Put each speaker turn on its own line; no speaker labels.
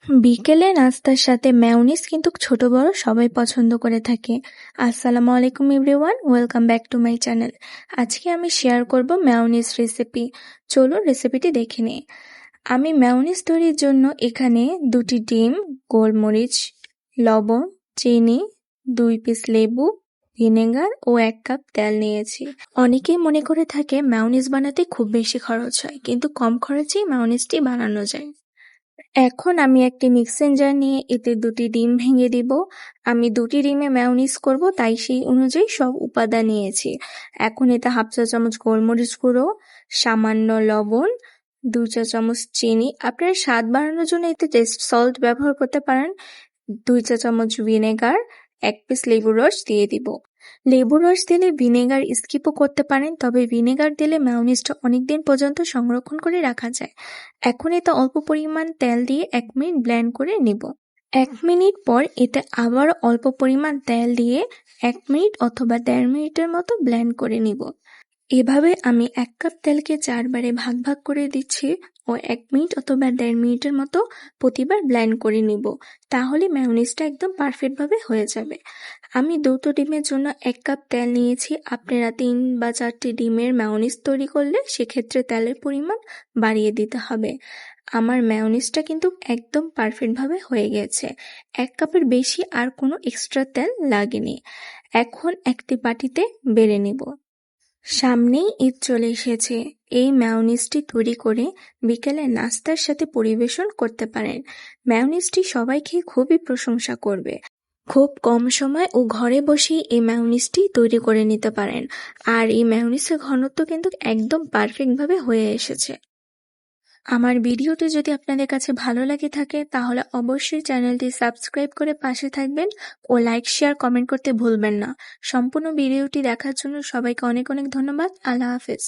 বিকেলে নাস্তার সাথে মেয়োনিজ কিন্তু ছোট বড় সবাই পছন্দ করে থাকে। আসসালামু আলাইকুম everyone, welcome back to my channel. আজকে আমি শেয়ার করব মেয়োনিজ রেসিপি। চলো রেসিপিটি দেখে নিই। আমি মেয়োনিজ তৈরির জন্য এখানে 2টি ডিম, গোলমরিচ, লবণ, চিনি, 2 পিস লেবু, ভিনেগার ও 1 কাপ তেল নিয়েছি। অনেকেই মনে করে থাকে মেয়োনিজ বানাতে খুব বেশি খরচ হয়, কিন্তু কম খরচেই মেয়োনিজটি বানানো যায়। এখন আমি একটি মিক্সিং জার নিয়ে এতে 2টি ডিম ভেঙে দিব। আমি 2টি ডিমে মেয়োনিজ করব, তাই সেই অনুযায়ী সব উপাদান নিয়েছি। এখন এতে 1/2 চা চামচ গোলমরিচ গুঁড়ো, সামান্য লবণ, 2 চা চামচ চিনি, আপনারা স্বাদ বাড়ানোর জন্য এতে টেস্ট সল্ট ব্যবহার করতে পারেন, 2 চা চামচ ভিনেগার, 1 পিস লেবুর রস দিয়ে দিব। লেবুর রস দিলে ভিনেগার স্কিপও করতে পারেন, তবে ভিনেগার দিলে মেয়োনিজটা অনেকদিন পর্যন্ত সংরক্ষণ করে রাখা যায়। এখন এতে অল্প পরিমাণ তেল দিয়ে 1 মিনিট ব্লেন্ড করে নিব। 1 মিনিট পর এতে আবার অল্প পরিমাণ তেল দিয়ে 1 মিনিট অথবা 1.5 মিনিটের মতো ব্লেন্ড করে নিব। এভাবে আমি 1 কাপ তেলকে 4 বারে ভাগ ভাগ করে দিচ্ছি ও 1 মিনিট অথবা 1.5 মিনিটের মতো প্রতিবার ব্লেন্ড করে নিব। তাহলে মেয়োনিজটা একদম পারফেক্টভাবে হয়ে যাবে। আমি 2টো ডিমের জন্য 1 কাপ তেল নিয়েছি। আপনারা 3 বা 4টি ডিমের মেয়োনিজ তৈরি করলে সেক্ষেত্রে তেলের পরিমাণ বাড়িয়ে দিতে হবে। আমার মেয়োনিজটা কিন্তু একদম পারফেক্টভাবে হয়ে গেছে। 1 কাপের বেশি আর কোনো এক্সট্রা তেল লাগেনি। এখন একটি বাটিতে বেড়ে নিব। সামনেই ঈদ চলে এসেছে। এই মেয়োনিজটি তৈরি করে বিকেলে নাস্তার সাথে পরিবেশন করতে পারেন। মেয়োনিজটি সবাই খেয়ে খুবই প্রশংসা করবে। খুব কম সময় ও ঘরে বসেই এই মেয়োনিজটি তৈরি করে নিতে পারেন। আর এই মেয়োনিজের ঘনত্ব কিন্তু একদম পারফেক্টভাবে হয়ে এসেছে। আমার ভিডিওটি যদি আপনাদের কাছে ভালো লাগে থাকে তাহলে অবশ্যই চ্যানেলটি সাবস্ক্রাইব করে পাশে থাকবেন ও লাইক, শেয়ার, কমেন্ট করতে ভুলবেন না। সম্পূর্ণ ভিডিওটি দেখার জন্য সবাইকে অনেক অনেক ধন্যবাদ। আল্লাহ হাফেজ।